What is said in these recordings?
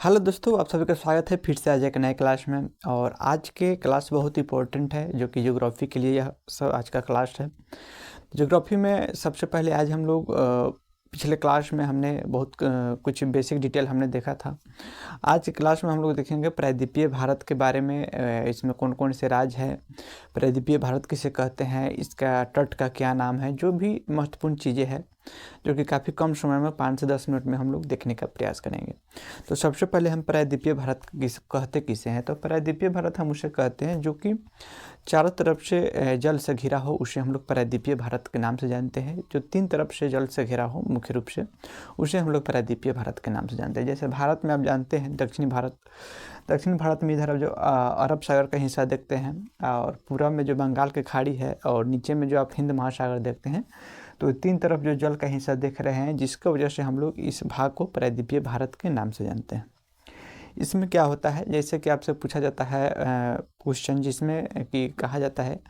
Hello दोस्तों, आप सभी का स्वागत है फिर से आज एक नए क्लास में। और आज के क्लास बहुत इंपॉर्टेंट है जो कि ज्योग्राफी के लिए यह सब आज का क्लास है। ज्योग्राफी में सबसे पहले आज हम लोग पिछले क्लास में हमने बहुत कुछ बेसिक डिटेल हमने देखा था। आज की क्लास में हम लोग देखेंगे प्रायद्वीपीय भारत के बारे में। इसमें कौन कौन से राज्य हैं, प्रायद्वीपीय भारत किसे कहते हैं, इसका तट का क्या नाम है, जो भी महत्वपूर्ण चीज़ें हैं जो कि काफ़ी कम समय में 5 से 10 मिनट में हम लोग देखने का प्रयास करेंगे। तो सबसे पहले हम प्रायद्वीपीय भारत कहते किसे हैं, तो प्रायद्वीपीय भारत हम उसे कहते हैं जो कि चारों तरफ से जल से घिरा हो, उसे हम लोग प्रायद्वीपीय भारत के नाम से जानते हैं। जो 3 तरफ से जल से घिरा हो मुख्य रूप से, उसे हम लोग प्रायद्वीपीय भारत के नाम से जानते हैं। जैसे भारत में आप जानते हैं दक्षिण भारत में इधर जो अरब सागर का हिस्सा देखते हैं, और पूरब में जो बंगाल की खाड़ी है, और नीचे में जो आप हिंद महासागर देखते हैं, तो 3 तरफ जो जल का हिस्सा देख रहे हैं, जिसकी वजह से हम लोग इस भाग को प्रायद्वीपीय भारत के नाम से जानते हैं। इसमें क्या होता है, जैसे कि आपसे पूछा जाता है क्वेश्चन, जिसमें कि कहा जाता है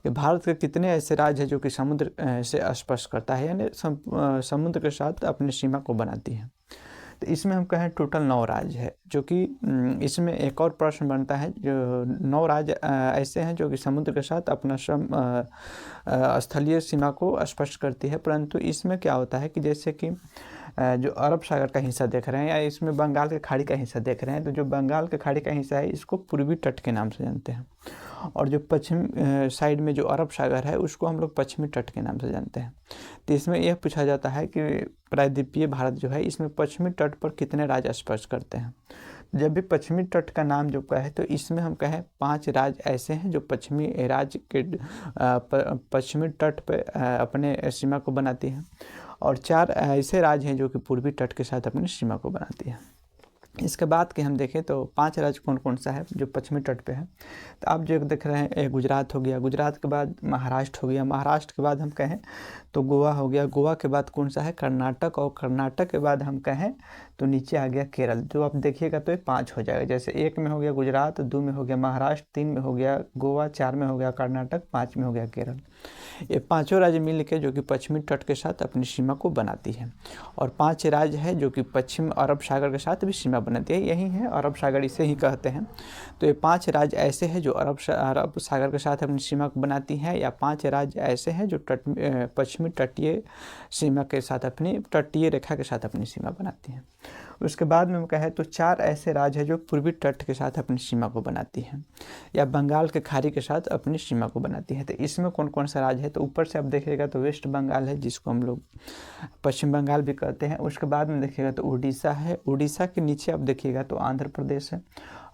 कि भारत के कितने ऐसे राज्य हैं जो कि समुद्र से स्पर्श करता है, यानी समुद्र के साथ अपनी सीमा को बनाती है। तो इसमें हम कहें टोटल 9 राज्य है, जो कि इसमें एक और प्रश्न बनता है, जो 9 राज्य ऐसे हैं जो कि समुद्र के साथ अपना स्थलीय सीमा को स्पर्श करती है। परंतु इसमें क्या होता है कि जैसे कि जो अरब सागर का हिस्सा देख रहे हैं, या इसमें बंगाल के खाड़ी का हिस्सा देख रहे हैं, तो जो बंगाल के खाड़ी का हिस्सा है इसको पूर्वी तट के नाम से जानते हैं, और जो पश्चिम साइड में जो अरब सागर है उसको हम लोग पश्चिमी तट के नाम से जानते हैं। तो इसमें यह पूछा जाता है कि प्रायद्वीपीय भारत जो है, इसमें पश्चिमी तट पर कितने राज्य स्पर्श करते हैं। जब भी पश्चिमी तट का नाम जो कहे, तो इसमें हम कहें 5 राज्य ऐसे हैं जो पश्चिमी राज्य के पश्चिमी तट पर अपने सीमा को बनाती हैं, और 4 ऐसे राज्य हैं जो कि पूर्वी तट के साथ अपनी सीमा को बनाती हैं। इसके बाद के हम देखें तो 5 राज्य कौन कौन सा है जो पश्चिमी तट पे है। तो आप जो देख रहे हैं, गुजरात हो गया, गुजरात के बाद महाराष्ट्र हो गया, महाराष्ट्र के बाद हम कहें तो गोवा हो गया, गोवा के बाद कौन सा है कर्नाटक, और कर्नाटक के बाद हम कहें तो नीचे आ गया केरल। जो आप देखिएगा तो ये 5 हो जाएगा। जैसे 1 में हो गया गुजरात, 2 में हो गया महाराष्ट्र, 3 में हो गया गोवा, 4 में हो गया कर्नाटक, 5 में हो गया केरल। ये 5 राज्य मिल के जो कि पश्चिमी तट के साथ अपनी सीमा को बनाती है, और 5 राज्य है जो कि पश्चिम अरब सागर के साथ भी सीमा बनाती है। यही है अरब सागर, इसे ही कहते हैं। तो ये 5 राज्य ऐसे हैं जो अरब सागर के साथ अपनी सीमा को बनाती हैं, या 5 राज्य ऐसे हैं जो पश्चिमी तटीय सीमा के साथ अपनी तटीय रेखा के साथ अपनी सीमा बनाती हैं। उसके बाद में हम कहें तो 4 ऐसे राज्य हैं जो पूर्वी तट के साथ अपनी सीमा को बनाती हैं, या बंगाल के खाड़ी के साथ अपनी सीमा को बनाती है। तो इसमें कौन कौन सा राज्य है, तो ऊपर से आप देखिएगा तो वेस्ट बंगाल है, जिसको हम लोग पश्चिम बंगाल भी कहते हैं। उसके बाद में देखिएगा तो उड़ीसा है, उड़ीसा के नीचे आप देखिएगा तो आंध्र प्रदेश है,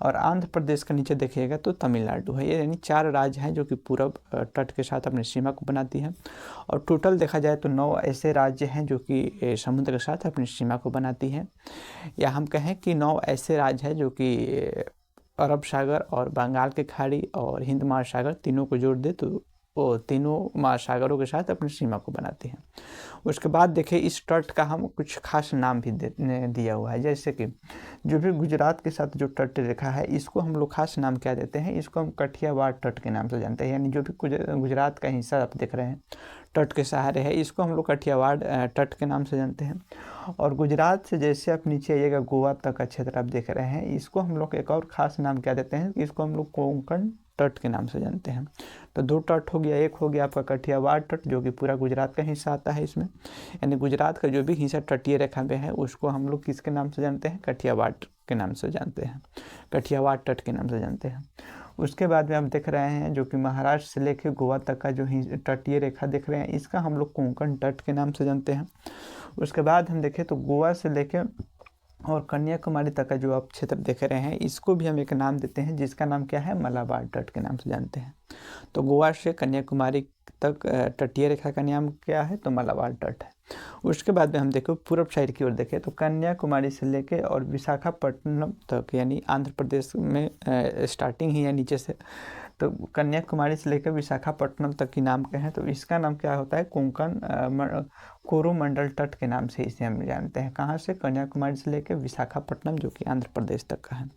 और आंध्र प्रदेश के नीचे देखिएगा तो तमिलनाडु है। ये यानी 4 राज्य हैं जो कि पूरब तट के साथ अपनी सीमा को बनाती हैं, और टोटल देखा जाए तो 9 ऐसे राज्य हैं जो कि समुद्र के साथ अपनी सीमा को बनाती हैं, या हम कहें कि 9 ऐसे राज्य हैं जो कि अरब सागर और बंगाल की खाड़ी और हिंद महासागर तीनों को जोड़ दे तो वो तीनों महासागरों के साथ अपनी सीमा को बनाती हैं। उसके बाद देखिए इस तट का हम कुछ खास नाम भी दिया हुआ है। जैसे कि जो भी गुजरात के साथ जो तट रेखा है, इसको हम लोग खास नाम क्या देते हैं, इसको हम कठियावाड़ तट के नाम से जानते हैं। यानी जो भी गुजरात का हिस्सा आप देख रहे हैं तट के सहारे है, इसको हम लोग कठियावाड़ तट के नाम से जानते हैं। और गुजरात से जैसे आप नीचे आइएगा गोवा तक का क्षेत्र आप देख रहे हैं, इसको हम लोग एक और ख़ास नाम क्या देते हैं, इसको हम लोग कोंकण तट के नाम से जानते हैं। तो 2 तट हो गया, एक हो गया आपका कठियावाड़ तट जो कि पूरा गुजरात का हिस्सा आता है इसमें, यानी गुजरात का जो भी हिस्सा तटीय रेखा में है उसको हम लोग किसके नाम से जानते हैं, कठियावाड़ के नाम से जानते हैं, कठियावाड़ तट के नाम से जानते हैं। उसके बाद में आप देख रहे हैं जो कि महाराष्ट्र से लेकर गोवा तक का जो तटीय रेखा देख रहे हैं, इसका हम लोग कोंकण तट के नाम से जानते हैं। उसके बाद हम देखें तो गोवा से लेकर और कन्याकुमारी तक का जो आप क्षेत्र देख रहे हैं, इसको भी हम एक नाम देते हैं, जिसका नाम क्या है, मलाबार तट के नाम से जानते हैं। तो गोवा से कन्याकुमारी तक तटीय रेखा का नाम क्या है, तो मलाबार तट है। उसके बाद में हम देखो पूर्व साइड की ओर देखें तो कन्याकुमारी से लेके और विशाखापट्टनम तक, यानी आंध्र प्रदेश में स्टार्टिंग ही है नीचे से, तो कन्याकुमारी से लेकर विशाखापट्टनम तक की नाम के हैं, तो इसका नाम क्या होता है, कोंकण कोरोमंडल तट के नाम से इसे हम जानते हैं। कहाँ से, कन्याकुमारी से लेकर विशाखापट्टनम जो कि आंध्र प्रदेश तक का है।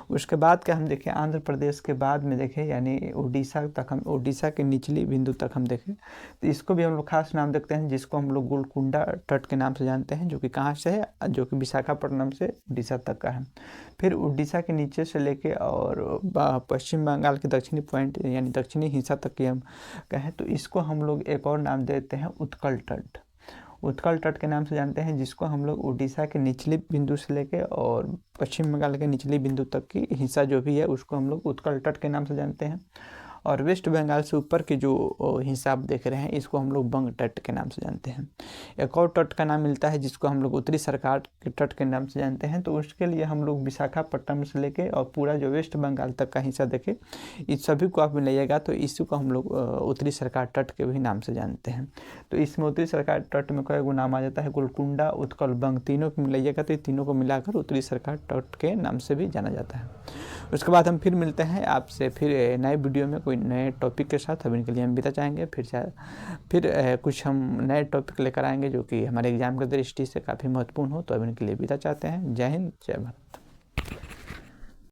उसके बाद क्या हम देखें, आंध्र प्रदेश के बाद में देखें यानी उड़ीसा तक, हम उड़ीसा के निचली बिंदु तक हम देखें तो इसको भी हम लोग खास नाम देखते हैं, जिसको हम लोग गोलकुंडा तट के नाम से जानते हैं, जो कि कहाँ से है, जो कि विशाखापट्टनम से उड़ीसा तक का है। फिर उड़ीसा के नीचे से लेके और पश्चिम बंगाल के दक्षिणी पॉइंट यानी दक्षिणी हिस्सा तक की हम कहें तो इसको हम लोग एक और नाम देते हैं उत्कल तट। उत्कल तट के नाम से जानते हैं, जिसको हम लोग उड़ीसा के निचले बिंदु से लेके और पश्चिम बंगाल के निचली बिंदु तक की हिस्सा जो भी है उसको हम लोग उत्कल तट के नाम से जानते हैं। और वेस्ट बंगाल से ऊपर की जो हिस्सा आप देख रहे हैं इसको हम लोग बंग तट के नाम से जानते हैं। एक और तट का नाम मिलता है जिसको हम लोग उत्तरी सरकार के तट के नाम से जानते हैं, तो उसके लिए हम लोग विशाखापट्टनम से लेके और पूरा जो वेस्ट बंगाल तक का हिस्सा देखें, इस सभी को आप मिलाइएगा तो इसको हम लोग उत्तरी सरकार तट के भी नाम से जानते हैं। तो इसमें उत्तरी सरकार तट में कई गो नाम आ जाता है, गोलकुंडा, उत्कल, बंग, तीनों को मिलाइएगा तो तीनों को मिलाकर उत्तरी सरकार तट के नाम से भी जाना जाता है। उसके बाद हम फिर मिलते हैं आपसे फिर नए वीडियो में कोई नए टॉपिक के साथ। अभी के लिए हम विदा चाहेंगे, फिर कुछ हम नए टॉपिक लेकर आएंगे जो कि हमारे एग्जाम की दृष्टि से काफ़ी महत्वपूर्ण हो। तो अभी के लिए विदा चाहते हैं। जय हिंद, जय भारत।